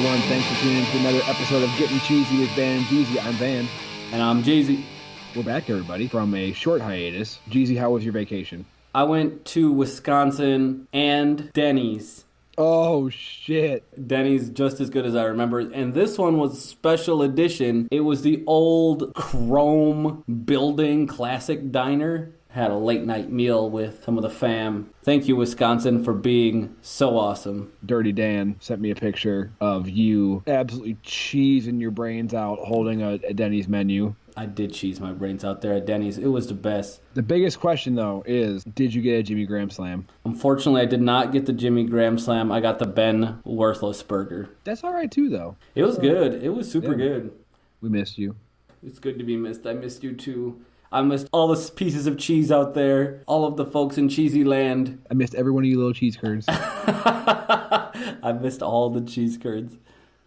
everyone. Thanks for tuning in to another episode of Gettin Cheezy with Van and Jeezy. I'm Van. And I'm Jeezy. We're back, everybody, from a short hiatus. Jeezy, how was your vacation? I went to Wisconsin and Denny's. Oh, shit. Denny's just as good as I remember. And this one was special edition. It was the old Chrome building classic diner. Had a late night meal with some of the fam. Thank you, Wisconsin, for being so awesome. Dirty Dan sent me a picture of you absolutely cheesing your brains out holding a Denny's menu. I did cheese my brains out there at Denny's. It was the best. The biggest question, though, is did you get a Jimmy Graham Slam? Unfortunately, I did not get the Jimmy Graham Slam. I got the Ben Worthless Burger. That's all right, too, though. It was good. It was super good. We missed you. It's good to be missed. I missed you, too. I missed all the pieces of cheese out there, all of the folks in Cheesy Land. I missed every one of you little cheese curds. I missed all the cheese curds.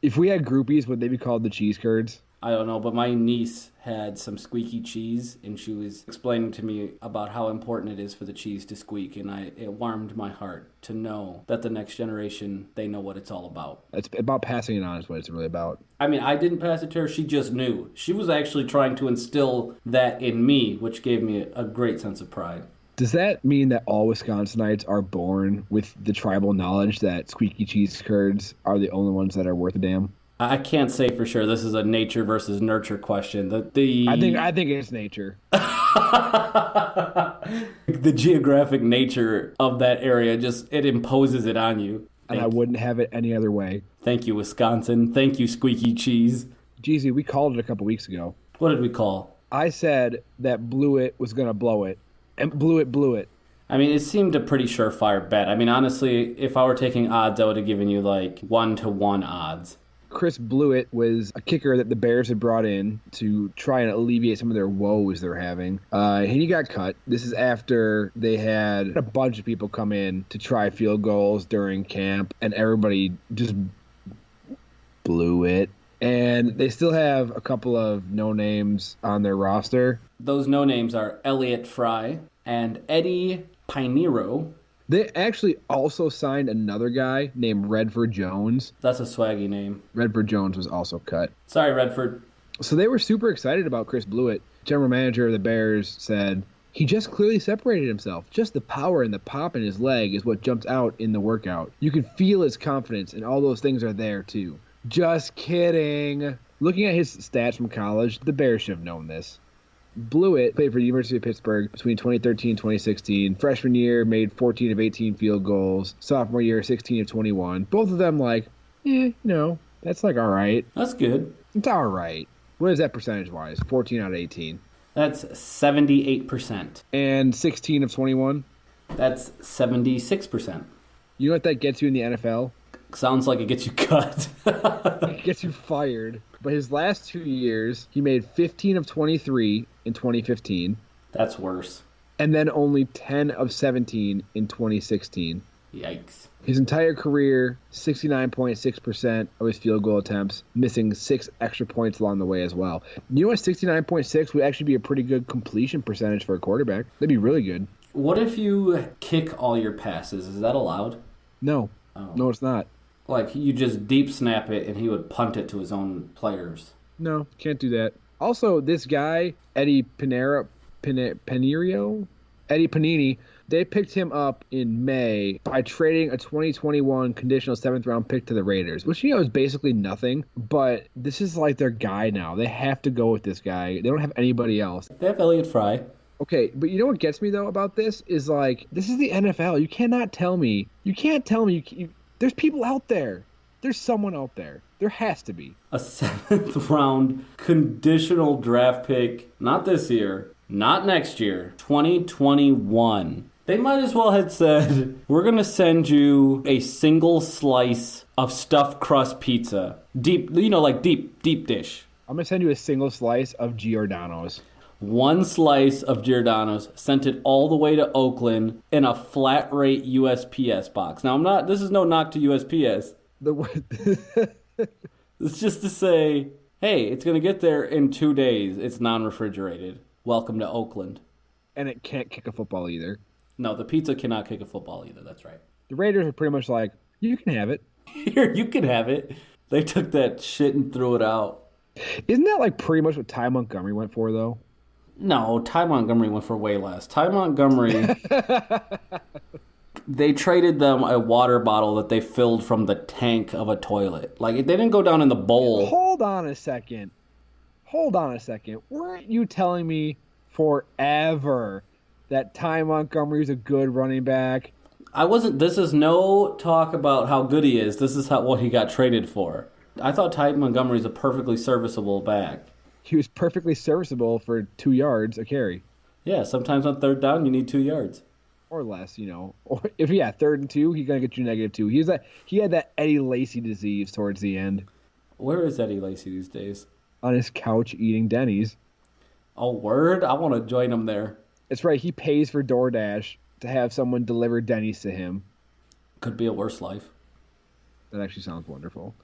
If we had groupies, would they be called the cheese curds? I don't know, but my niece had some squeaky cheese, and she was explaining to me about how important it is for the cheese to squeak, and it warmed my heart to know that the next generation, they know what it's all about. It's about passing it on is what it's really about. I mean, I didn't pass it to her, she just knew. She was actually trying to instill that in me, which gave me a great sense of pride. Does that mean that all Wisconsinites are born with the tribal knowledge that squeaky cheese curds are the only ones that are worth a damn? I can't say for sure. This is a nature versus nurture question. I think it's nature. The geographic nature of that area it imposes it on you. And I wouldn't have it any other way. Thank you, Wisconsin. Thank you, squeaky cheese. Jeezy, we called it a couple weeks ago. What did we call? I said that Blewitt was going to blow it. And Blewitt blew it. I mean, it seemed a pretty surefire bet. I mean, honestly, if I were taking odds, I would have given you like 1-to-1 odds. Chris Blewitt was a kicker that the Bears had brought in to try and alleviate some of their woes they're having. And he got cut. This is after they had a bunch of people come in to try field goals during camp, and everybody just blew it. And they still have a couple of no-names on their roster. Those no-names are Elliott Fry and Eddie Pinheiro. They actually also signed another guy named Redford Jones. That's a swaggy name. Redford Jones was also cut. Sorry, Redford. So they were super excited about Chris Blewitt. General manager of the Bears said, he just clearly separated himself. Just the power and the pop in his leg is what jumped out in the workout. You can feel his confidence, and all those things are there too. Just kidding. Looking at his stats from college, the Bears should have known this. Blewitt played for the University of Pittsburgh between 2013 and 2016. Freshman year, made 14 of 18 field goals. Sophomore year, 16 of 21. Both of them that's like all right. That's good. It's all right. What is that percentage-wise? 14 out of 18. That's 78%. And 16 of 21? That's 76%. You know what that gets you in the NFL? Sounds like it gets you cut. It gets you fired. But his last 2 years, he made 15 of 23 in 2015. That's worse. And then only 10 of 17 in 2016. Yikes. His entire career, 69.6% of his field goal attempts, missing 6 extra points along the way as well. You know what? 69.6 would actually be a pretty good completion percentage for a quarterback. That'd be really good. What if you kick all your passes? Is that allowed? No. Oh. No, it's not. Like, you just deep snap it and he would punt it to his own players. No, can't do that. Also, this guy, Eddie Panini, they picked him up in May by trading a 2021 conditional 7th-round pick to the Raiders, which, is basically nothing, but this is like their guy now. They have to go with this guy. They don't have anybody else. They have Elliott Fry. Okay, but you know what gets me, though, about this is, like, this is the NFL. You can't tell me there's people out there. There's someone out there. There has to be. A 7th-round conditional draft pick, not this year, not next year, 2021. They might as well have said, we're going to send you a single slice of stuffed crust pizza. Deep dish. I'm going to send you a single slice of Giordano's. One slice of Giordano's, sent it all the way to Oakland in a flat rate USPS box. Now, this is no knock to USPS. It's just to say, hey, it's going to get there in 2 days. It's non-refrigerated. Welcome to Oakland. And it can't kick a football either. No, the pizza cannot kick a football either. That's right. The Raiders are pretty much like, you can have it. Here, you can have it. They took that shit and threw it out. Isn't that like pretty much what Ty Montgomery went for, though? No, Ty Montgomery went for way less. Ty Montgomery, they traded them a water bottle that they filled from the tank of a toilet. Like, they didn't go down in the bowl. Hold on a second. Weren't you telling me forever that Ty Montgomery's a good running back? I wasn't. This is no talk about how good he is. This is what he got traded for. I thought Ty Montgomery's a perfectly serviceable back. He was perfectly serviceable for 2 yards a carry. Yeah, sometimes on third down you need 2 yards. Or less, Or if, 3rd and 2, he's going to get you -2. He had that Eddie Lacy disease towards the end. Where is Eddie Lacy these days? On his couch eating Denny's. Oh, word? I want to join him there. That's right. He pays for DoorDash to have someone deliver Denny's to him. Could be a worse life. That actually sounds wonderful.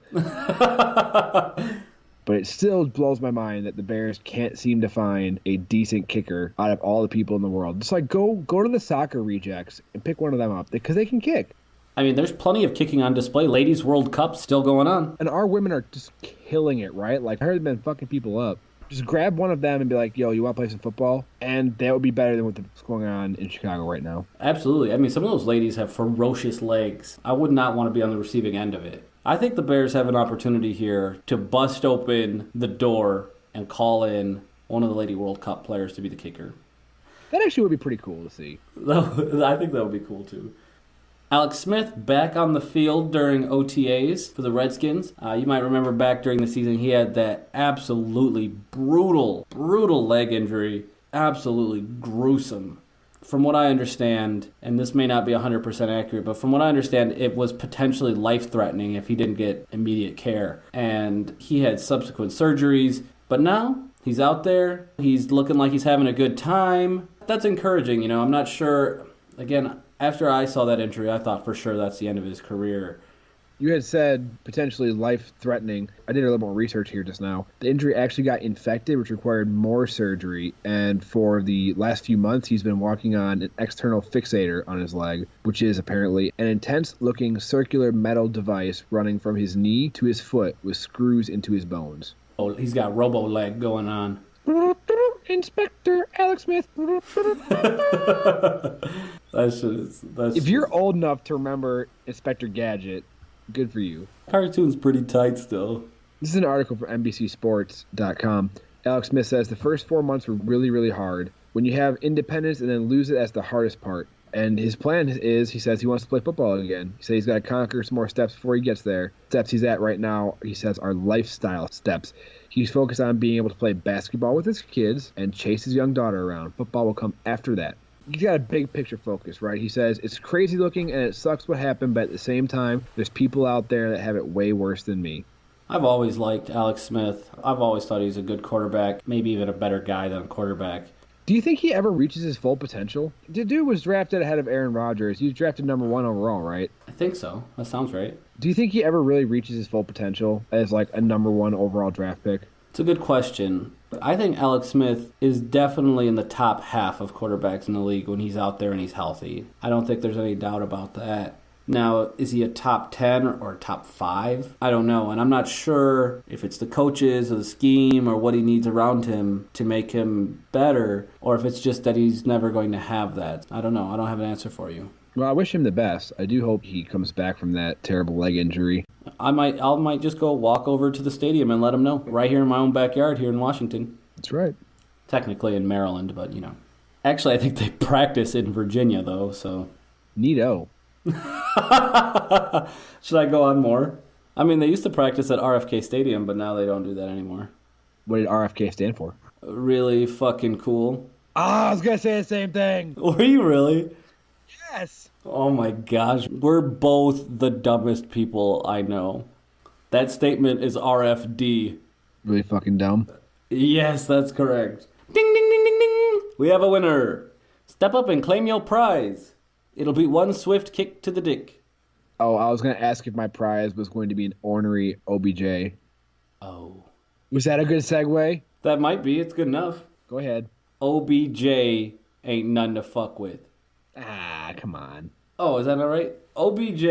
But it still blows my mind that the Bears can't seem to find a decent kicker out of all the people in the world. Just like go to the soccer rejects and pick one of them up because they can kick. I mean, there's plenty of kicking on display. Ladies World Cup still going on. And our women are just killing it, right? Like, I heard they've been fucking people up. Just grab one of them and be like, yo, you want to play some football? And that would be better than what's going on in Chicago right now. Absolutely. I mean, some of those ladies have ferocious legs. I would not want to be on the receiving end of it. I think the Bears have an opportunity here to bust open the door and call in one of the Lady World Cup players to be the kicker. That actually would be pretty cool to see. I think that would be cool, too. Alex Smith back on the field during OTAs for the Redskins. You might remember back during the season he had that absolutely brutal leg injury. Absolutely gruesome. From what I understand, and this may not be 100% accurate, but from what I understand, it was potentially life-threatening if he didn't get immediate care. And he had subsequent surgeries, but now he's out there. He's looking like he's having a good time. That's encouraging, I'm not sure. Again, after I saw that injury, I thought for sure that's the end of his career. You had said potentially life-threatening. I did a little more research here just now. The injury actually got infected, which required more surgery. And for the last few months, he's been walking on an external fixator on his leg, which is apparently an intense-looking circular metal device running from his knee to his foot with screws into his bones. Oh, he's got robo-leg going on. Inspector Alex Smith. If you're old enough to remember Inspector Gadget, good for you. Cartoon's pretty tight still. This is an article from NBCSports.com. Alex Smith says the first 4 months were really, really hard. When you have independence and then lose it, that's the hardest part. And his plan is, he says he wants to play football again. He says he's got to conquer some more steps before he gets there. Steps he's at right now, he says, are lifestyle steps. He's focused on being able to play basketball with his kids and chase his young daughter around. Football will come after that. He's got a big picture focus, right? He says, it's crazy looking and it sucks what happened, but at the same time, there's people out there that have it way worse than me. I've always liked Alex Smith. I've always thought he's a good quarterback, maybe even a better guy than a quarterback. Do you think he ever reaches his full potential? The dude was drafted ahead of Aaron Rodgers. He was drafted number 1 overall, right? I think so. That sounds right. Do you think he ever really reaches his full potential as like a number 1 overall draft pick? It's a good question. I think Alex Smith is definitely in the top half of quarterbacks in the league when he's out there and he's healthy. I don't think there's any doubt about that. Now, is he a top 10 or top 5? I don't know, and I'm not sure if it's the coaches or the scheme or what he needs around him to make him better, or if it's just that he's never going to have that. I don't know. I don't have an answer for you. Well, I wish him the best. I do hope he comes back from that terrible leg injury. I might just go walk over to the stadium and let him know. Right here in my own backyard here in Washington. That's right. Technically in Maryland, but Actually, I think they practice in Virginia, though, so. Neato. Should I go on more? I mean, they used to practice at RFK Stadium, but now they don't do that anymore. What did RFK stand for? Really fucking cool. I was going to say the same thing. Were you really? Yes. Oh my gosh. We're both the dumbest people I know. That statement is RFD. Really fucking dumb? Yes, that's correct. Ding, ding, ding, ding, ding. We have a winner. Step up and claim your prize. It'll be one swift kick to the dick. Oh, I was going to ask if my prize was going to be an ornery OBJ. Oh. Was that a good segue? That might be. It's good enough. Go ahead. OBJ ain't none to fuck with. Ah, come on. Oh, is that not right? OBJ.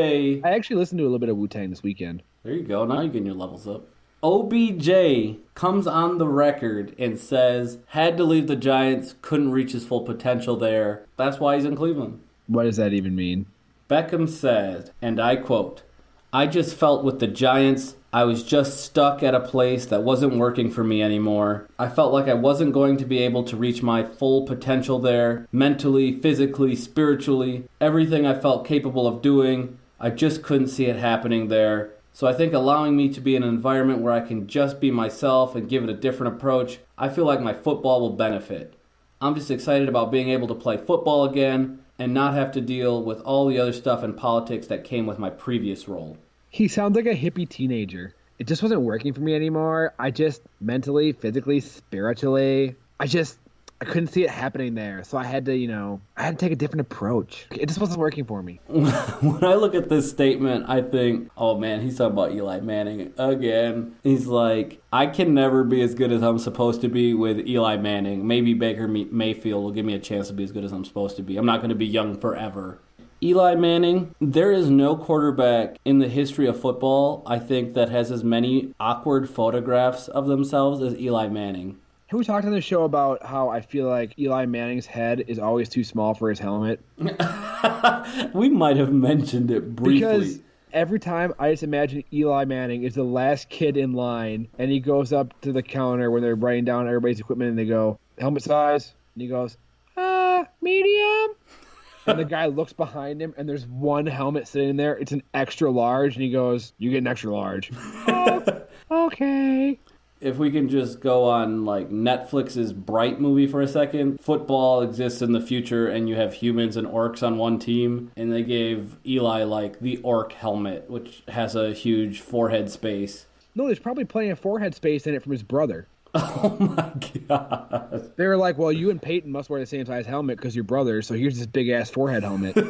I actually listened to a little bit of Wu-Tang this weekend. There you go. Now you're getting your levels up. OBJ comes on the record and says, had to leave the Giants, couldn't reach his full potential there. That's why he's in Cleveland. What does that even mean? Beckham said, and I quote, I just felt with the Giants, I was just stuck at a place that wasn't working for me anymore. I felt like I wasn't going to be able to reach my full potential there, mentally, physically, spiritually, everything I felt capable of doing. I just couldn't see it happening there. So I think allowing me to be in an environment where I can just be myself and give it a different approach, I feel like my football will benefit. I'm just excited about being able to play football again and not have to deal with all the other stuff and politics that came with my previous role. He sounds like a hippie teenager. It just wasn't working for me anymore. I just mentally, physically, spiritually, I couldn't see it happening there. So I had to take a different approach. It just wasn't working for me. When I look at this statement, I think, oh man, he's talking about Eli Manning again. He's like, I can never be as good as I'm supposed to be with Eli Manning. Maybe Baker Mayfield will give me a chance to be as good as I'm supposed to be. I'm not going to be young forever. Eli Manning, there is no quarterback in the history of football, I think, that has as many awkward photographs of themselves as Eli Manning. Have we talked on the show about how I feel like Eli Manning's head is always too small for his helmet? We might have mentioned it briefly. Because every time I just imagine Eli Manning is the last kid in line, and he goes up to the counter when they're writing down everybody's equipment, and they go, helmet size? And he goes, medium? And the guy looks behind him, and there's one helmet sitting there. It's an extra large, and he goes, you get an extra large. Oh, okay. If we can just go on like Netflix's Bright movie for a second. Football exists in the future, and you have humans and orcs on one team, and they gave Eli like the orc helmet, which has a huge forehead space. No, there's probably plenty of forehead space in it from his brother. Oh my god. They were like, well, you and Peyton must wear the same size helmet because you're brothers, so here's this big-ass forehead helmet. That's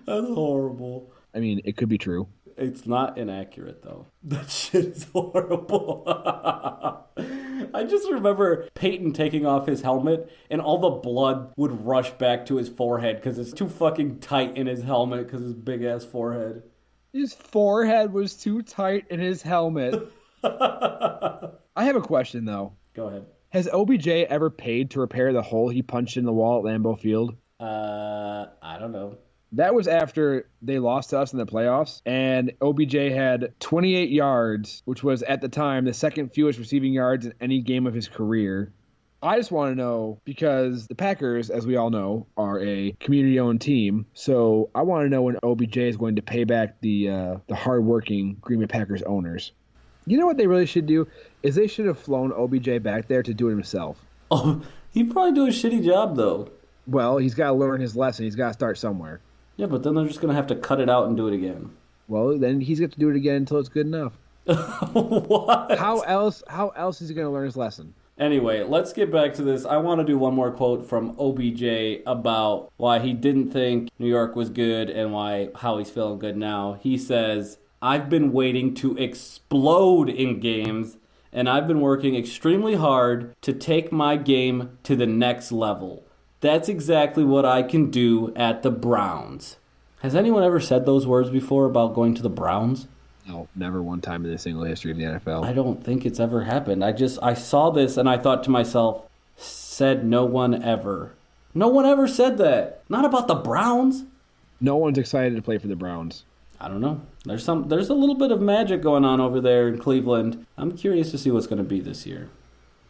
horrible. I mean, it could be true. It's not inaccurate, though. That shit is horrible. I just remember Peyton taking off his helmet, and all the blood would rush back to his forehead because it's too fucking tight in his helmet because his big-ass forehead. His forehead was too tight in his helmet. I have a question, though. Go ahead. Has OBJ ever paid to repair the hole he punched in the wall at Lambeau Field? I don't know. That was after they lost to us in the playoffs, and OBJ had 28 yards, which was, at the time, the second fewest receiving yards in any game of his career. I just want to know, because the Packers, as we all know, are a community-owned team, so I want to know when OBJ is going to pay back the hard-working Green Bay Packers owners. You know what they really should do? Is they should have flown OBJ back there to do it himself. Oh, he'd probably do a shitty job, though. Well, he's got to learn his lesson. He's got to start somewhere. Yeah, but then they're just going to have to cut it out and do it again. Well, then he's got to do it again until it's good enough. What? How else is he going to learn his lesson? Anyway, let's get back to this. I want to do one more quote from OBJ about why he didn't think New York was good and how he's feeling good now. He says, I've been waiting to explode in games, and I've been working extremely hard to take my game to the next level. That's exactly what I can do at the Browns. Has anyone ever said those words before about going to the Browns? No, never one time in the single history of the NFL. I don't think it's ever happened. I saw this and I thought to myself, said no one ever. No one ever said that. Not about the Browns. No one's excited to play for the Browns. I don't know. There's a little bit of magic going on over there in Cleveland. I'm curious to see what's going to be this year.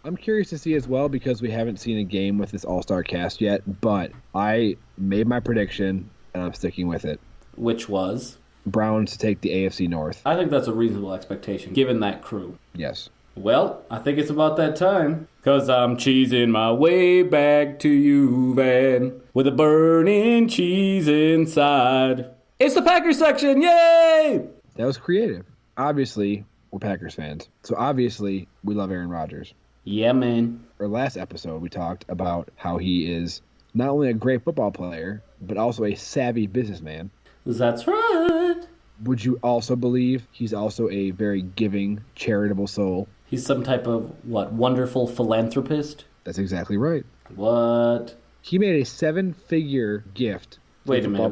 I'm curious to see as well because we haven't seen a game with this all-star cast yet, but I made my prediction and I'm sticking with it. Which was? Browns to take the AFC North. I think that's a reasonable expectation, given that crew. Yes. Well, I think it's about that time. 'Cause I'm cheesing my way back to you, Van, with a burning cheese inside. It's the Packers section, yay! That was creative. Obviously, we're Packers fans. So obviously, we love Aaron Rodgers. Yeah, man. Our last episode, we talked about how he is not only a great football player, but also a savvy businessman. That's right. Would you also believe he's also a very giving, charitable soul? He's some type of, wonderful philanthropist? That's exactly right. What? He made a 7-figure gift Wait a minute.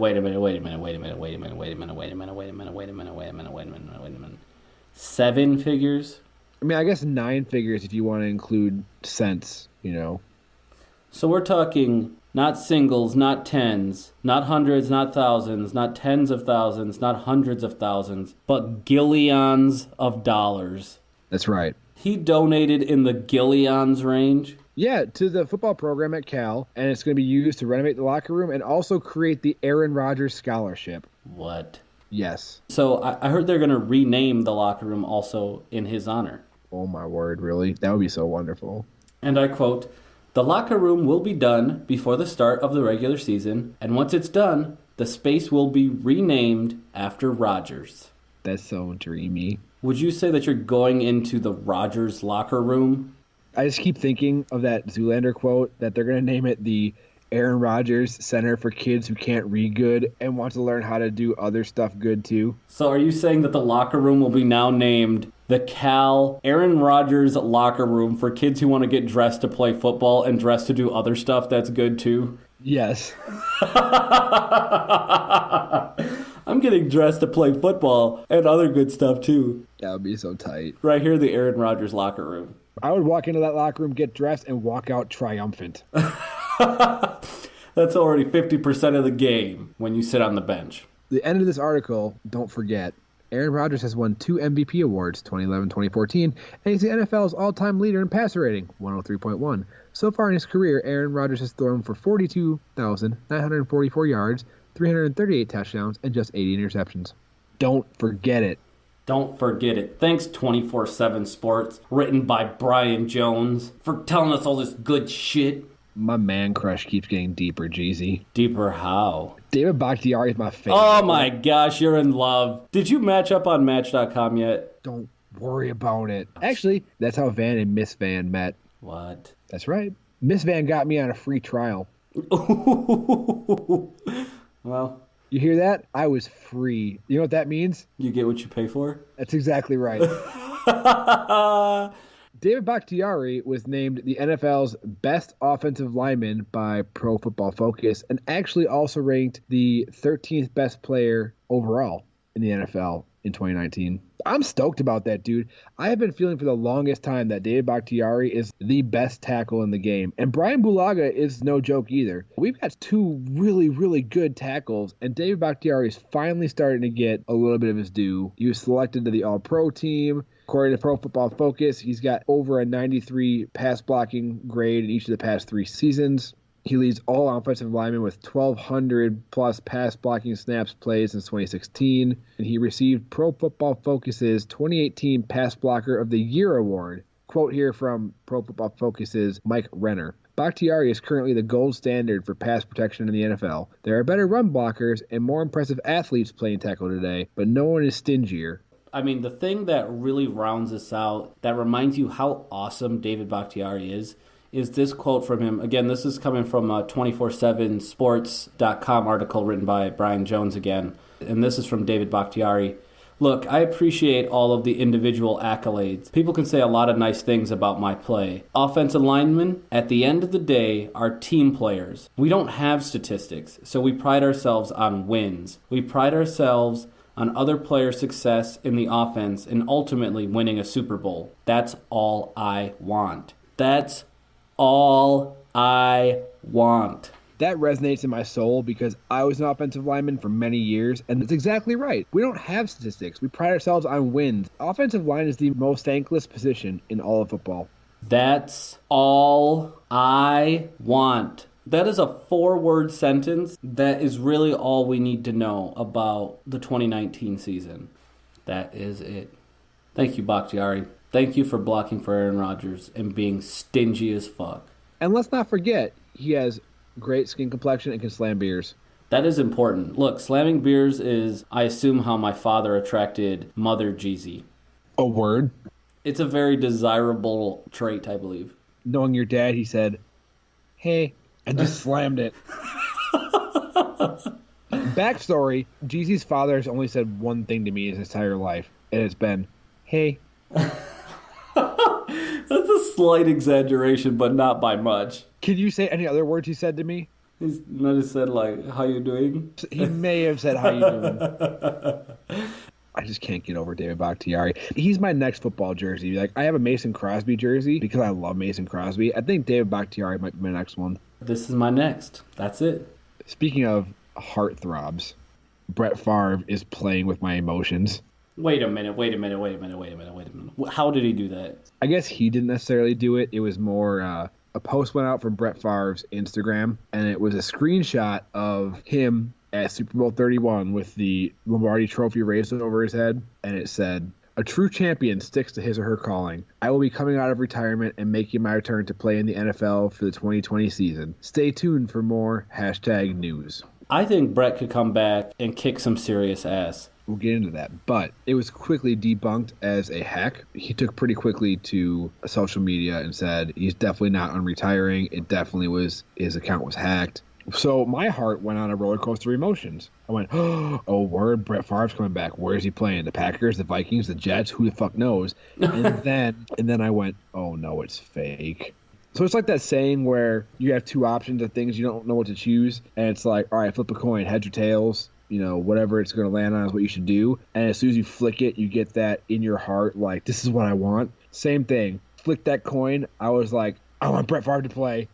7 figures? I mean, I guess 9 figures if you want to include cents, So we're talking not singles, not tens, not hundreds, not thousands, not tens of thousands, not hundreds of thousands, but gillions of dollars. That's right. He donated in the gillions range? Yeah, to the football program at Cal, and it's going to be used to renovate the locker room and also create the Aaron Rodgers Scholarship. What? Yes. So I heard they're going to rename the locker room also in his honor. Oh, my word, really? That would be so wonderful. And I quote, "The locker room will be done before the start of the regular season, and once it's done, the space will be renamed after Rodgers." That's so dreamy. Would you say that you're going into the Rodgers Locker Room? I just keep thinking of that Zoolander quote that they're going to name it the Aaron Rodgers Center for Kids Who Can't Read Good and want to learn how to do other stuff good too. So are you saying that the locker room will be now named the Cal Aaron Rodgers Locker Room for kids who want to get dressed to play football and dressed to do other stuff that's good too? Yes. I'm getting dressed to play football and other good stuff too. That would be so tight. Right here, the Aaron Rodgers Locker Room. I would walk into that locker room, get dressed, and walk out triumphant. That's already 50% of the game when you sit on the bench. The end of this article, don't forget, Aaron Rodgers has won 2 MVP awards, 2011-2014, and he's the NFL's all-time leader in passer rating, 103.1. So far in his career, Aaron Rodgers has thrown for 42,944 yards, 338 touchdowns, and just 80 interceptions. Don't forget it. Don't forget it. Thanks 24/7 Sports, written by Brian Jones, for telling us all this good shit. My man crush keeps getting deeper, Jeezy. Deeper how? David Bakhtiari is my favorite. Oh my gosh, you're in love. Did you match up on Match.com yet? Don't worry about it. Actually, that's how Van and Miss Van met. What? That's right. Miss Van got me on a free trial. Well, you hear that? I was free. You know what that means? you get what you pay for? That's exactly right. David Bakhtiari was named the NFL's best offensive lineman by Pro Football Focus and actually also ranked the 13th best player overall in the NFL in 2019. I'm stoked about that, dude. I have been feeling for the longest time that David Bakhtiari is the best tackle in the game. And Brian Bulaga is no joke either. We've got 2 really, really good tackles, and David Bakhtiari is finally starting to get a little bit of his due. He was selected to the All-Pro team. According to Pro Football Focus, he's got over a 93 pass blocking grade in each of the past 3 seasons. He leads all offensive linemen with 1,200-plus pass blocking snaps played since 2016, and he received Pro Football Focus's 2018 Pass Blocker of the Year award. Quote here from Pro Football Focus's Mike Renner. Bakhtiari is currently the gold standard for pass protection in the NFL. There are better run blockers and more impressive athletes playing tackle today, but no one is stingier. I mean, the thing that really rounds this out, that reminds you how awesome David Bakhtiari is this quote from him. Again, this is coming from a 247sports.com article written by Brian Jones again. And this is from David Bakhtiari. "Look, I appreciate all of the individual accolades. People can say a lot of nice things about my play. Offensive linemen, at the end of the day, are team players. We don't have statistics, so we pride ourselves on wins. We pride ourselves on other players' success in the offense and ultimately winning a Super Bowl. That's all I want. That's all I want." That resonates in my soul because I was an offensive lineman for many years, and that's exactly right. We don't have statistics. We pride ourselves on wins. Offensive line is the most thankless position in all of football. That's all I want. That is a 4-word sentence that is really all we need to know about the 2019 season. That is it. Thank you, Bakhtiari. Thank you for blocking for Aaron Rodgers and being stingy as fuck. And let's not forget, he has great skin complexion and can slam beers. That is important. Look, slamming beers is, I assume, how my father attracted Mother Jeezy. A word? It's a very desirable trait, I believe. Knowing your dad, he said, "Hey," and just slammed it. Backstory, Jeezy's father has only said one thing to me his entire life, and it's been, "Hey." That's a slight exaggeration, but not by much. Can you say any other words he said to me? He might have said, like, how you doing? He may have said, how you doing? I just can't get over David Bakhtiari. He's my next football jersey. Like, I have a Mason Crosby jersey because I love Mason Crosby. I think David Bakhtiari might be my next one. This is my next. That's it. Speaking of heartthrobs, Brett Favre is playing with my emotions. Wait a minute. How did he do that? I guess he didn't necessarily do it. It was more a post went out from Brett Favre's Instagram, and it was a screenshot of him at Super Bowl 31 with the Lombardi Trophy raised over his head, and it said, "A true champion sticks to his or her calling. I will be coming out of retirement and making my return to play in the NFL for the 2020 season. Stay tuned for more #news." I think Brett could come back and kick some serious ass. We'll get into that, but it was quickly debunked as a hack. He took pretty quickly to social media and said he's definitely not unretiring. It definitely was, his account was hacked. So my heart went on a roller coaster of emotions. I went, oh, word, Brett Favre's coming back. Where is he playing? The Packers, the Vikings, the Jets? Who the fuck knows? And then I went, oh no, it's fake. So it's like that saying where you have two options of things, you don't know what to choose, and it's like, all right, flip a coin, heads or tails. You know, whatever it's going to land on is what you should do. And as soon as you flick it, you get that in your heart, like, this is what I want. Same thing. Flick that coin. I was like, I want Brett Favre to play.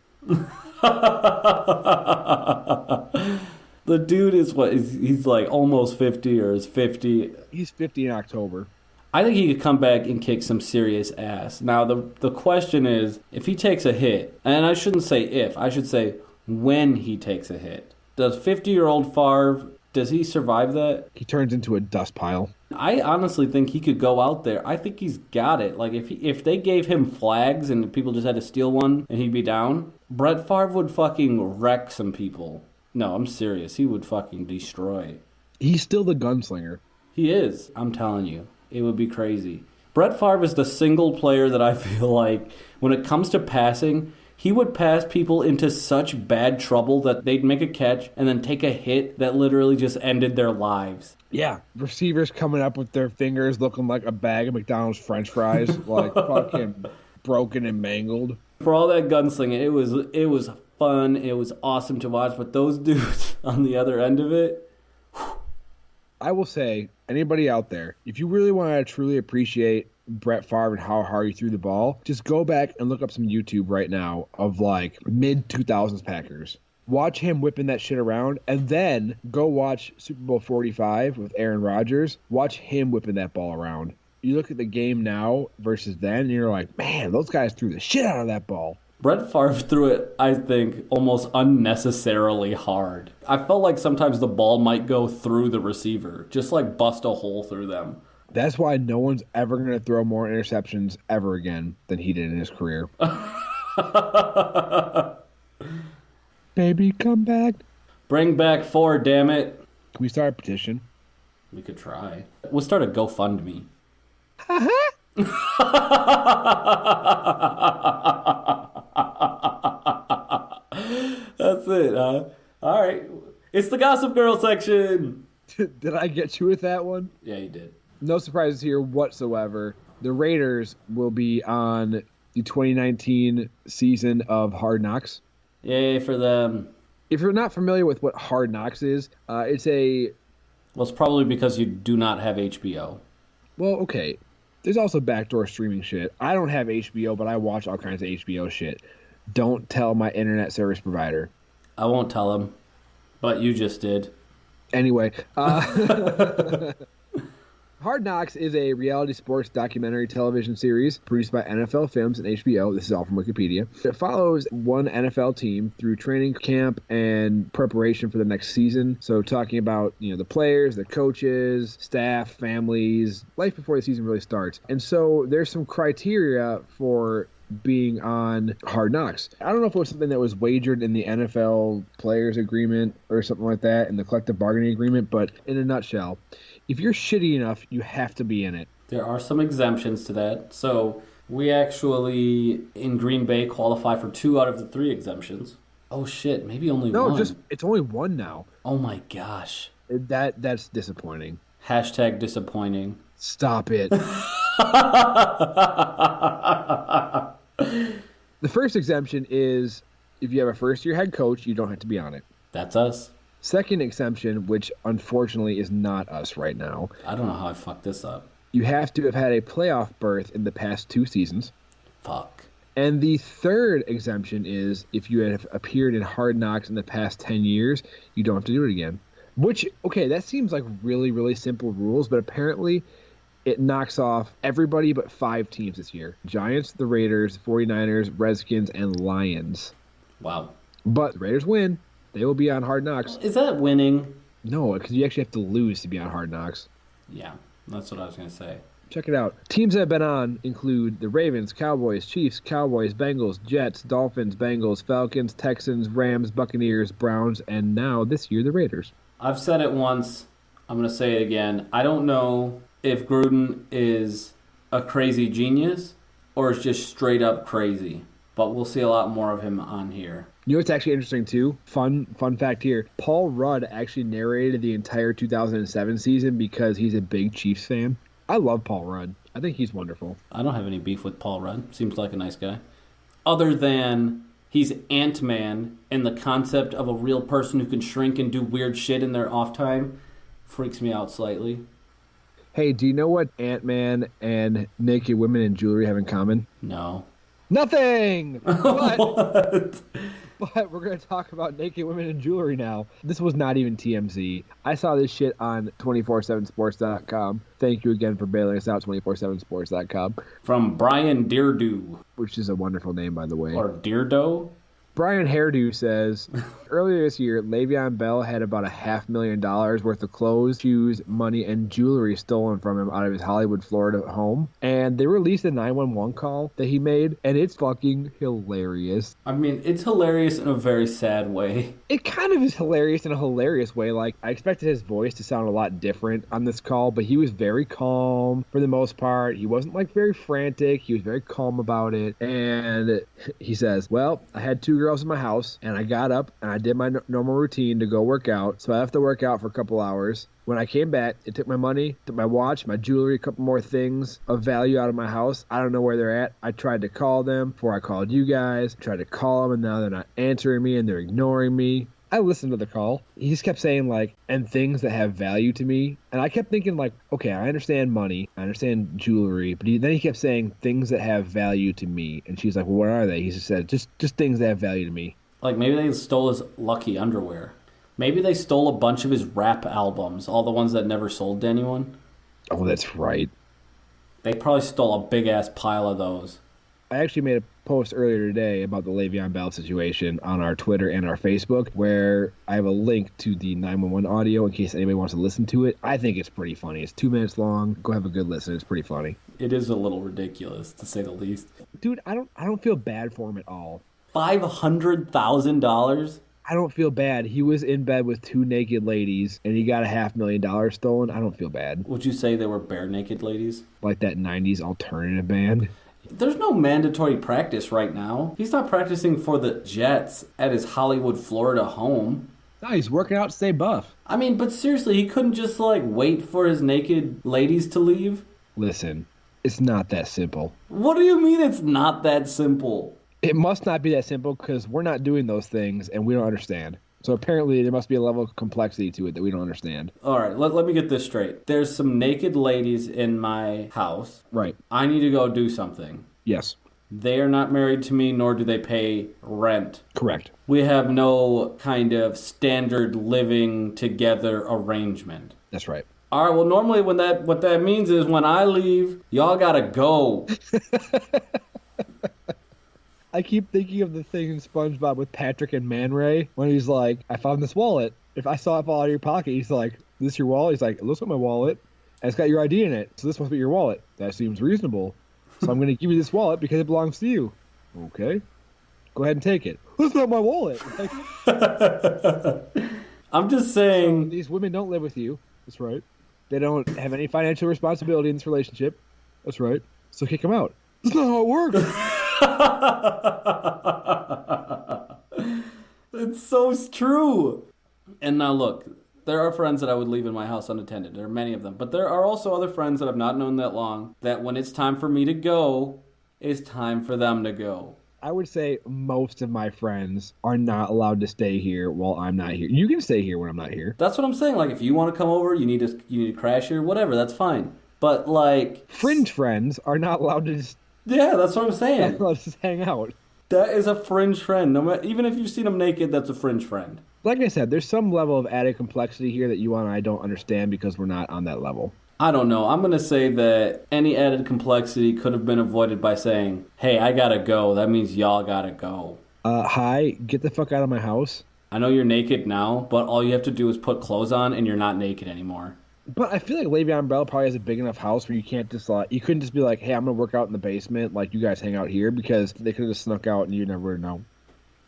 The dude is what? He's like almost 50 or is 50. He's 50 in October. I think he could come back and kick some serious ass. Now, the question is, if he takes a hit, and I shouldn't say if, I should say when he takes a hit. Does 50-year-old Favre... Does he survive that? He turns into a dust pile. I honestly think he could go out there. I think he's got it. Like, if they gave him flags and people just had to steal one and he'd be down, Brett Favre would fucking wreck some people. No, I'm serious. He would fucking destroy. He's still the gunslinger. He is. I'm telling you. It would be crazy. Brett Favre is the single player that I feel like, when it comes to passing... He would pass people into such bad trouble that they'd make a catch and then take a hit that literally just ended their lives. Yeah. Receivers coming up with their fingers looking like a bag of McDonald's French fries, like fucking broken and mangled. For all that gunslinging, it was fun. It was awesome to watch. But those dudes on the other end of it... I will say, anybody out there, if you really want to truly appreciate Brett Favre and how hard he threw the ball, just go back and look up some YouTube right now of like mid-2000s Packers. Watch him whipping that shit around, and then go watch Super Bowl 45 with Aaron Rodgers. Watch him whipping that ball around. You look at the game now versus then, and you're like, man, those guys threw the shit out of that ball. Brett Favre threw it, I think, almost unnecessarily hard. I felt like sometimes the ball might go through the receiver, just like bust a hole through them. That's why no one's ever going to throw more interceptions ever again than he did in his career. Baby, come back. Bring back 4, damn it. Can we start a petition? We could try. We'll start a GoFundMe. That's it, huh? All right. It's the Gossip Girl section. Did I get you with that one? Yeah, you did. No surprises here whatsoever. The Raiders will be on the 2019 season of Hard Knocks. Yay for them. If you're not familiar with what Hard Knocks is, it's a... Well, it's probably because you do not have HBO. Well, okay. There's also backdoor streaming shit. I don't have HBO, but I watch all kinds of HBO shit. Don't tell my internet service provider. I won't tell him, but you just did. Anyway, Hard Knocks is a reality sports documentary television series produced by NFL Films and HBO. This is all from Wikipedia. It follows one NFL team through training camp and preparation for the next season. So talking about, the players, the coaches, staff, families, life before the season really starts. And so there's some criteria for being on Hard Knocks. I don't know if it was something that was wagered in the NFL players agreement or something like that, in the collective bargaining agreement, but in a nutshell, if you're shitty enough, you have to be in it. There are some exemptions to that. So we actually, in Green Bay, qualify for 2 out of the 3 exemptions. Oh shit, maybe only one. No, it's only one now. Oh my gosh. That's disappointing. Hashtag disappointing. Stop it. The first exemption is if you have a first-year head coach, you don't have to be on it. That's us. Second exemption, which unfortunately is not us right now. I don't know how I fucked this up. You have to have had a playoff berth in the past 2 seasons. Fuck. And the third exemption is if you have appeared in Hard Knocks in the past 10 years, you don't have to do it again. Which, okay, that seems like really, really simple rules, but apparently it knocks off everybody but 5 teams this year. Giants, the Raiders, 49ers, Redskins, and Lions. Wow. But the Raiders win. They will be on Hard Knocks. Is that winning? No, because you actually have to lose to be on Hard Knocks. Yeah, that's what I was going to say. Check it out. Teams that have been on include the Ravens, Cowboys, Chiefs, Cowboys, Bengals, Jets, Dolphins, Bengals, Falcons, Texans, Rams, Buccaneers, Browns, and now this year the Raiders. I've said it once. I'm going to say it again. I don't know if Gruden is a crazy genius or is just straight up crazy, but we'll see a lot more of him on here. You know what's actually interesting, too? Fun fact here. Paul Rudd actually narrated the entire 2007 season because he's a big Chiefs fan. I love Paul Rudd. I think he's wonderful. I don't have any beef with Paul Rudd. Seems like a nice guy. Other than he's Ant-Man, and the concept of a real person who can shrink and do weird shit in their off time freaks me out slightly. Hey, do you know what Ant-Man and naked women in jewelry have in common? No. Nothing! What? But we're going to talk about naked women in jewelry now. This was not even TMZ. I saw this shit on 247sports.com. Thank you again for bailing us out, 247sports.com. From Brian Deardo. Which is a wonderful name, by the way. Or Deardo? Brian Hairdo says, earlier this year, Le'Veon Bell had about $500,000 worth of clothes, shoes, money, and jewelry stolen from him out of his Hollywood, Florida home. And they released a 911 call that he made, and it's fucking hilarious. I mean, it's hilarious in a very sad way. It kind of is hilarious in a hilarious way. Like, I expected his voice to sound a lot different on this call, but he was very calm for the most part. He wasn't, like, very frantic. He was very calm about it. And he says, well, I had 2 girls in my house, and I got up and I did my normal routine to go work out. So I have to work out for a couple hours. When I came back, it took my money, took my watch, my jewelry, a couple more things of value out of my house. I don't know where they're at. I tried to call them before I called you guys. I tried to call them, and now they're not answering me, and they're ignoring me. I listened to the call. He just kept saying, like, and things that have value to me. And I kept thinking, like, okay, I understand money. I understand jewelry. But then he kept saying things that have value to me. And she's like, well, what are they? He just said, just things that have value to me. Like, maybe they stole his lucky underwear. Maybe they stole a bunch of his rap albums, all the ones that never sold to anyone. Oh, that's right. They probably stole a big-ass pile of those. I actually made a post earlier today about the Le'Veon Bell situation on our Twitter and our Facebook, where I have a link to the 911 audio in case anybody wants to listen to it. I think it's pretty funny. It's 2 minutes long. Go have a good listen. It's pretty funny. It is a little ridiculous, to say the least. Dude, I don't feel bad for him at all. $500,000? I don't feel bad. He was in bed with 2 naked ladies, and he got $500,000 stolen. I don't feel bad. Would you say they were bare naked ladies? Like that 90s alternative band? There's no mandatory practice right now. He's not practicing for the Jets at his Hollywood, Florida home. No, he's working out to stay buff. I mean, but seriously, he couldn't just, like, wait for his naked ladies to leave? Listen, it's not that simple. What do you mean it's not that simple? It must not be that simple because we're not doing those things and we don't understand. So apparently there must be a level of complexity to it that we don't understand. All right, let me get this straight. There's some naked ladies in my house. Right. I need to go do something. Yes. They are not married to me, nor do they pay rent. Correct. We have no kind of standard living together arrangement. That's right. All right, well, normally what that means is when I leave, y'all gotta go. I keep thinking of the thing in SpongeBob with Patrick and Man Ray when he's like, I found this wallet. If I saw it fall out of your pocket, he's like, is this your wallet? He's like, it looks like my wallet. And it's got your ID in it. So this must be your wallet. That seems reasonable. So I'm going to give you this wallet because it belongs to you. Okay. Go ahead and take it. That's not my wallet. Like, I'm just saying. So these women don't live with you. That's right. They don't have any financial responsibility in this relationship. That's right. So kick them out. That's not how it works. It's so true. And now look, there are friends that I would leave in my house unattended. There are many of them. But there are also other friends that I've not known that long that when it's time for me to go, it's time for them to go. I would say most of my friends are not allowed to stay here while I'm not here. You can stay here when I'm not here. That's what I'm saying. Like, if you want to come over, you need to crash here, whatever. That's fine. But like, Fringe friends are not allowed to just, yeah, that's what I'm saying. allowed to just hang out. That is a fringe friend. No matter, even if you've seen them naked, that's a fringe friend. Like I said, there's some level of added complexity here that you and I don't understand because we're not on that level. I don't know. I'm going to say that any added complexity could have been avoided by saying, hey, I got to go. That means y'all got to go. Hi, get the fuck out of my house. I know you're naked now, but all you have to do is put clothes on and you're not naked anymore. But I feel like Le'Veon Bell probably has a big enough house where you can't just you couldn't just be like, hey, I'm gonna work out in the basement, like you guys hang out here, because they could have just snuck out and you never would know.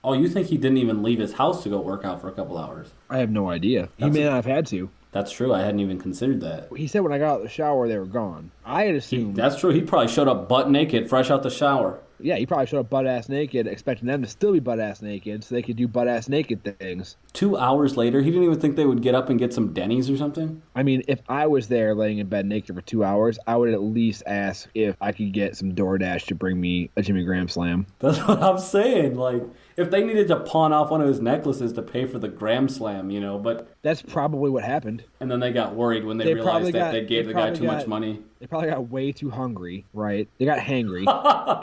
Oh, you think he didn't even leave his house to go work out for a couple hours? I have no idea. He may not have had to. That's true. I hadn't even considered that. He said when I got out of the shower, they were gone. I had assumed. That's true. He probably showed up butt naked, fresh out the shower. Yeah, he probably showed up butt-ass naked, expecting them to still be butt-ass naked so they could do butt-ass naked things. 2 hours later, he didn't even think they would get up and get some Denny's or something? I mean, if I was there laying in bed naked for 2 hours, I would at least ask if I could get some DoorDash to bring me a Jimmy Graham Slam. That's what I'm saying. Like, if they needed to pawn off one of his necklaces to pay for the Graham Slam, but... That's probably what happened. And then they got worried when they realized that they gave the guy too much money. They probably got way too hungry, right? They got hangry.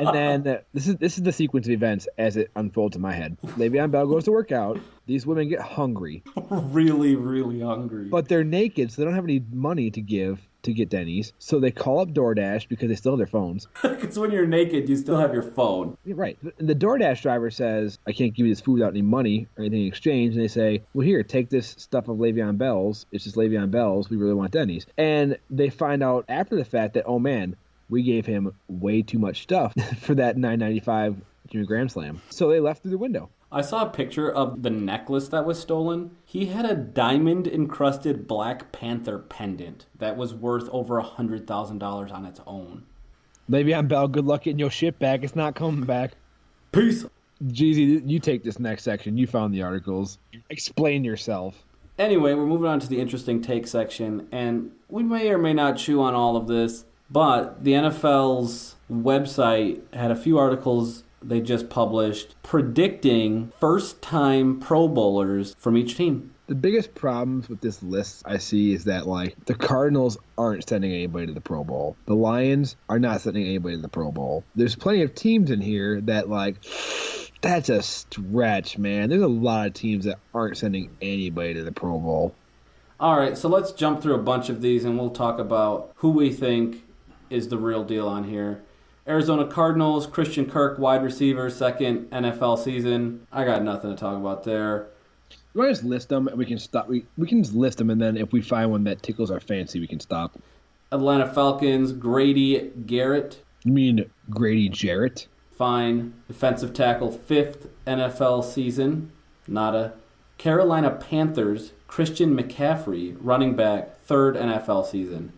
And then this is the sequence of events as it unfolds in my head. Le'Veon Bell goes to work out. These women get hungry. Really, really hungry. But they're naked, so they don't have any money to give to get Denny's. So they call up DoorDash because they still have their phones. Because when you're naked, you still have your phone. Right. The DoorDash driver says, I can't give you this food without any money or anything in exchange. And they say, well, here, take this stuff of Le'Veon Bell's. It's just Le'Veon Bell's. We really want Denny's. And they find out after the fact that, oh, man, we gave him way too much stuff for that $9.95 Jimmy Graham Slam. So they left through the window. I saw a picture of the necklace that was stolen. He had a diamond-encrusted Black Panther pendant that was worth over $100,000 on its own. Le'Veon Bell, good luck getting your shit back. It's not coming back. Peace. Jeezy, you take this next section. You found the articles. Explain yourself. Anyway, we're moving on to the interesting take section, and we may or may not chew on all of this, but the NFL's website had a few articles they just published predicting first-time Pro Bowlers from each team. The biggest problems with this list I see is that, the Cardinals aren't sending anybody to the Pro Bowl. The Lions are not sending anybody to the Pro Bowl. There's plenty of teams in here that, that's a stretch, man. There's a lot of teams that aren't sending anybody to the Pro Bowl. All right, so let's jump through a bunch of these, and we'll talk about who we think is the real deal on here. Arizona Cardinals, Christian Kirk, wide receiver, second NFL season. I got nothing to talk about there. You want to just list them, and we can stop. We can just list them, and then if we find one that tickles our fancy, we can stop. Atlanta Falcons, Grady Garrett. You mean Grady Jarrett? Fine. Defensive tackle, fifth NFL season. Nada. Carolina Panthers, Christian McCaffrey, running back, third NFL season.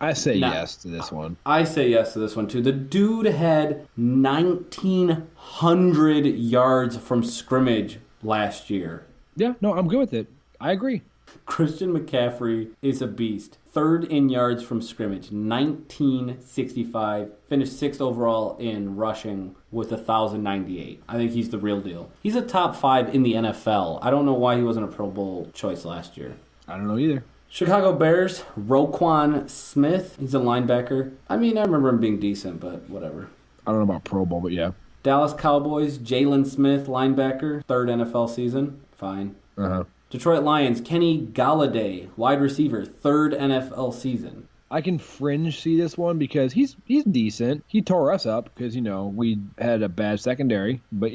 I say yes to this one. I say yes to this one, too. The dude had 1,900 yards from scrimmage last year. Yeah, no, I'm good with it. I agree. Christian McCaffrey is a beast. Third in yards from scrimmage, 1965. Finished sixth overall in rushing with 1,098. I think he's the real deal. He's a top 5 in the NFL. I don't know why he wasn't a Pro Bowl choice last year. I don't know either. Chicago Bears, Roquan Smith. He's a linebacker. I mean, I remember him being decent, but whatever. I don't know about Pro Bowl, but yeah. Dallas Cowboys, Jalen Smith, linebacker. Third NFL season. Fine. Uh-huh. Detroit Lions, Kenny Galladay, wide receiver. Third NFL season. I can fringe see this one because he's decent. He tore us up because, we had a bad secondary. But,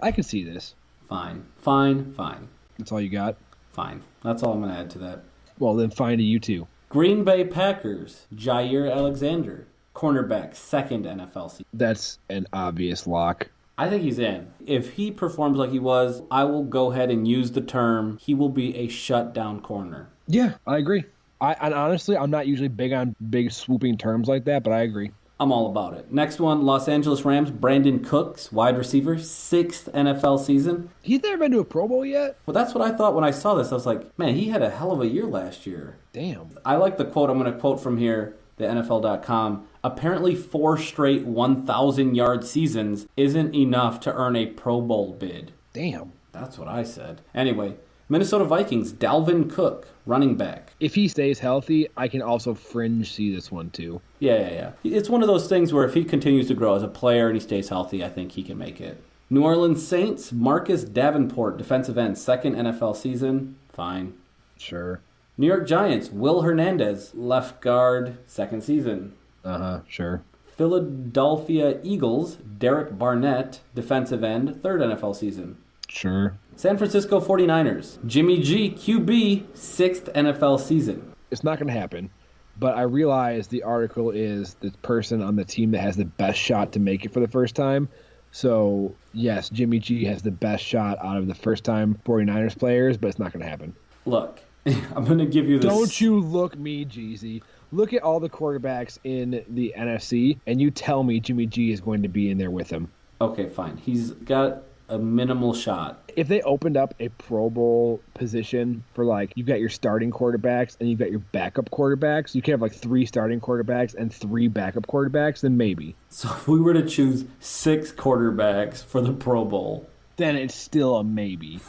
I can see this. Fine. That's all you got? Fine. That's all I'm going to add to that. Well, then fine to you too. Green Bay Packers, Jair Alexander, cornerback, second NFL season. That's an obvious lock. I think he's in. If he performs like he was, I will go ahead and use the term, he will be a shutdown corner. Yeah, I agree. And honestly, I'm not usually big on big swooping terms like that, but I agree. I'm all about it. Next one, Los Angeles Rams, Brandon Cooks, wide receiver, sixth NFL season. He's never been to a Pro Bowl yet? Well, that's what I thought when I saw this. I was like, man, he had a hell of a year last year. Damn. I like the quote. I'm going to quote from here, the NFL.com. Apparently 4 straight 1,000-yard seasons isn't enough to earn a Pro Bowl bid. Damn. That's what I said. Anyway, Minnesota Vikings, Dalvin Cook, running back. If he stays healthy, I can also fringe see this one too. Yeah. It's one of those things where if he continues to grow as a player and he stays healthy, I think he can make it. New Orleans Saints, Marcus Davenport, defensive end, second NFL season. Fine. Sure. New York Giants, Will Hernandez, left guard, second season. Sure. Philadelphia Eagles, Derek Barnett, defensive end, third NFL season. Sure. San Francisco 49ers, Jimmy G, QB, sixth NFL season. It's not going to happen, but I realize the article is the person on the team that has the best shot to make it for the first time. So, yes, Jimmy G has the best shot out of the first-time 49ers players, but it's not going to happen. Look, I'm going to give you this. Don't you look me, Jeezy. Look at all the quarterbacks in the NFC, and you tell me Jimmy G is going to be in there with him. Okay, fine. He's got a minimal shot. If they opened up a Pro Bowl position for, like, you've got your starting quarterbacks and you've got your backup quarterbacks, you can have, like, 3 starting quarterbacks and 3 backup quarterbacks, then maybe. So if we were to choose 6 quarterbacks for the Pro Bowl, then it's still a maybe.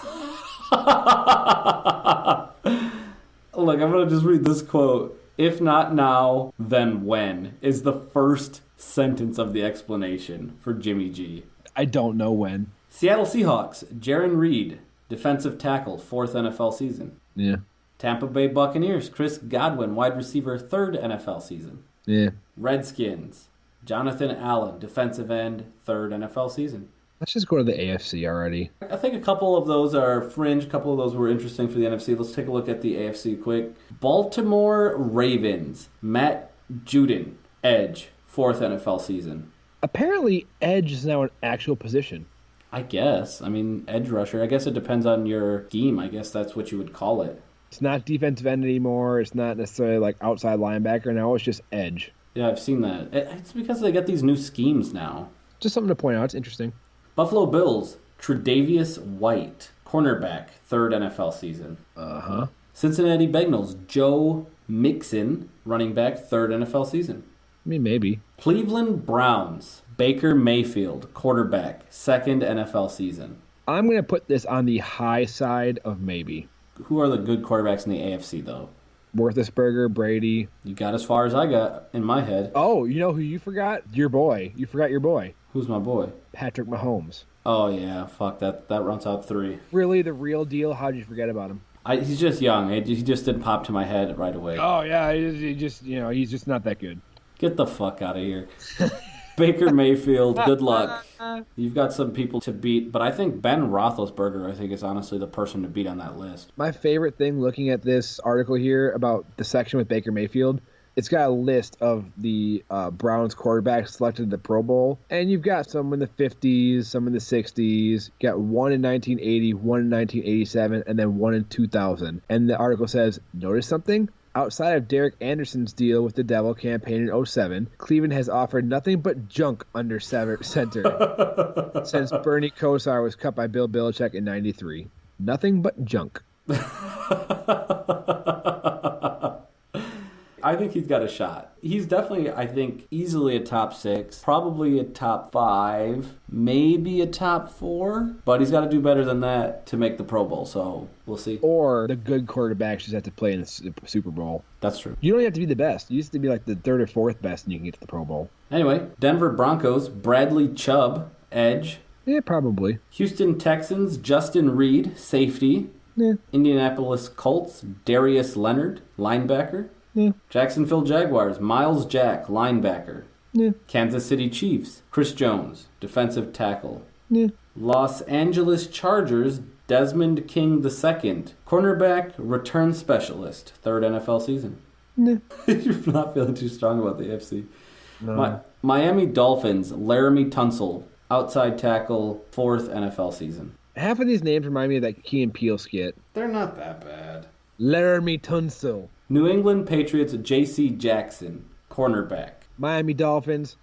Look, I'm going to just read this quote. If not now, then when is the first sentence of the explanation for Jimmy G. I don't know when. Seattle Seahawks, Jaron Reed, defensive tackle, fourth NFL season. Yeah. Tampa Bay Buccaneers, Chris Godwin, wide receiver, third NFL season. Yeah. Redskins, Jonathan Allen, defensive end, third NFL season. Let's just go to the AFC already. I think a couple of those are fringe. A couple of those were interesting for the NFC. Let's take a look at the AFC quick. Baltimore Ravens, Matt Judon, edge, fourth NFL season. Apparently, edge is now an actual position. I guess. I mean, edge rusher. I guess it depends on your scheme. I guess that's what you would call it. It's not defensive end anymore. It's not necessarily like outside linebacker. Now it's just edge. Yeah, I've seen that. It's because they get these new schemes now. Just something to point out. It's interesting. Buffalo Bills, Tre'Davious White, cornerback, third NFL season. Uh-huh. Cincinnati Bengals, Joe Mixon, running back, third NFL season. I mean, maybe. Cleveland Browns, Baker Mayfield, quarterback, second NFL season. I'm going to put this on the high side of maybe. Who are the good quarterbacks in the AFC, though? Roethlisberger, Brady. You got as far as I got in my head. Oh, you know who you forgot? Your boy. You forgot your boy. Who's my boy? Patrick Mahomes. Oh, yeah. Fuck, that runs out 3. Really, the real deal? How'd you forget about him? He's just young. He just didn't pop to my head right away. Oh, yeah. He's just not that good. Get the fuck out of here. Baker Mayfield, good luck. You've got some people to beat, but I think Ben Roethlisberger, I think, is honestly the person to beat on that list. My favorite thing looking at this article here about the section with Baker Mayfield, it's got a list of the Browns quarterbacks selected in the Pro Bowl, and you've got some in the 50s, some in the 60s. You got one in 1980, one in 1987, and then one in 2000. And the article says, notice something? Outside of Derek Anderson's deal with the Devil campaign in 07, Cleveland has offered nothing but junk under center since Bernie Kosar was cut by Bill Belichick in 93. Nothing but junk. I think he's got a shot. He's definitely, I think, easily a top 6, probably a top 5, maybe a top 4, but he's got to do better than that to make the Pro Bowl, so we'll see. Or the good quarterbacks just have to play in the Super Bowl. That's true. You don't have to be the best. You used to be like the 3rd or 4th best and you can get to the Pro Bowl. Anyway, Denver Broncos, Bradley Chubb, edge. Yeah, probably. Houston Texans, Justin Reed, safety. Yeah. Indianapolis Colts, Darius Leonard, linebacker. Yeah. Jacksonville Jaguars, Miles Jack, linebacker. Yeah. Kansas City Chiefs, Chris Jones, defensive tackle. Yeah. Los Angeles Chargers, Desmond King II, cornerback, return specialist, third NFL season. Yeah. You're not feeling too strong about the AFC. No. Miami Dolphins, Laramie Tunsil, outside tackle, fourth NFL season. Half of these names remind me of that Key and Peele skit. They're not that bad. Laramie Tunsil. New England Patriots, J.C. Jackson, cornerback. Miami Dolphins,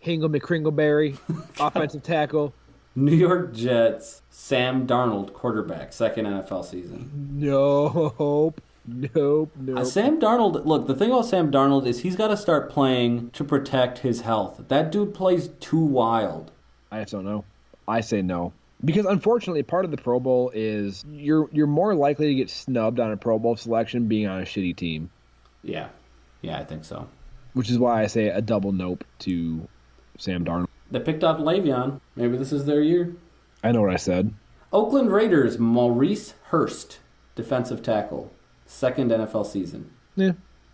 Hingle McCringleberry, offensive tackle. New York Jets, Sam Darnold, quarterback, second NFL season. Nope. Nope. Sam Darnold, look, the thing about Sam Darnold is he's got to start playing to protect his health. That dude plays too wild. I just don't know. I say no. Because unfortunately, part of the Pro Bowl is you're more likely to get snubbed on a Pro Bowl selection being on a shitty team. Yeah. Yeah, I think so. Which is why I say a double nope to Sam Darnold. They picked up Le'Veon. Maybe this is their year. I know what I said. Oakland Raiders, Maurice Hurst, defensive tackle. Second NFL season. Yeah.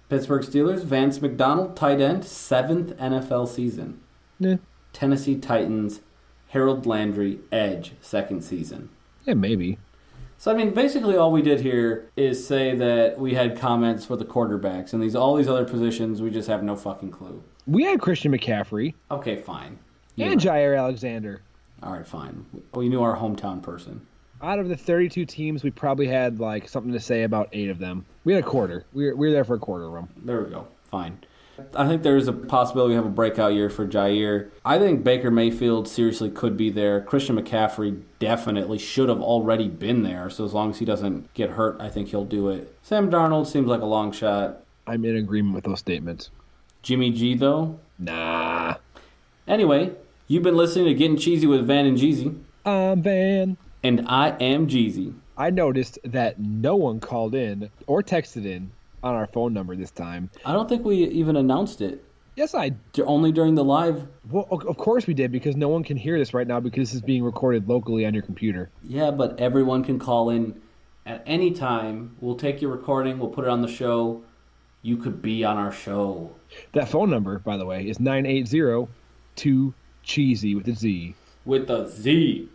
Pittsburgh Steelers, Vance McDonald, tight end, 7th NFL season. Yeah. Tennessee Titans, Harold Landry, edge, 2nd season. Yeah, maybe. So, I mean, basically all we did here is say that we had comments for the quarterbacks, and all these other positions, we just have no fucking clue. We had Christian McCaffrey. Okay, fine. And Jair Alexander. All right, fine. We knew our hometown person. Out of the 32 teams, we probably had like something to say about 8 of them. We had a quarter. We were there for a quarter of them. There we go. Fine. I think there's a possibility we have a breakout year for Jair. I think Baker Mayfield seriously could be there. Christian McCaffrey definitely should have already been there. So as long as he doesn't get hurt, I think he'll do it. Sam Darnold seems like a long shot. I'm in agreement with those statements. Jimmy G, though? Nah. Anyway, you've been listening to Gettin Cheezy with Van and Jeezy. I'm Van. And I am Jeezy. I noticed that no one called in or texted in on our phone number this time. I don't think we even announced it. Yes, only during the live. Well, of course we did, because no one can hear this right now because this is being recorded locally on your computer. Yeah, but everyone can call in at any time. We'll take your recording. We'll put it on the show. You could be on our show. That phone number, by the way, is 980-2-CHEEZY with a Z. With a Z.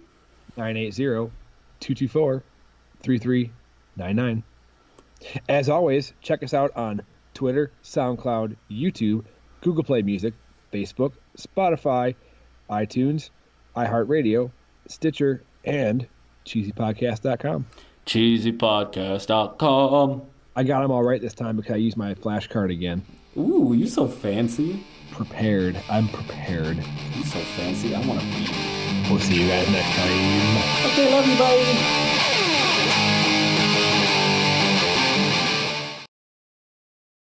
980-224-3399. As always, check us out on Twitter, SoundCloud, YouTube, Google Play Music, Facebook, Spotify, iTunes, iHeartRadio, Stitcher, and CheezyPodcast.com. CheezyPodcast.com. I got them all right this time because I used my flashcard again. Ooh, you so fancy. Prepared. I'm prepared. You so fancy. I want to be. We'll see you guys next time. Okay, love you, bye.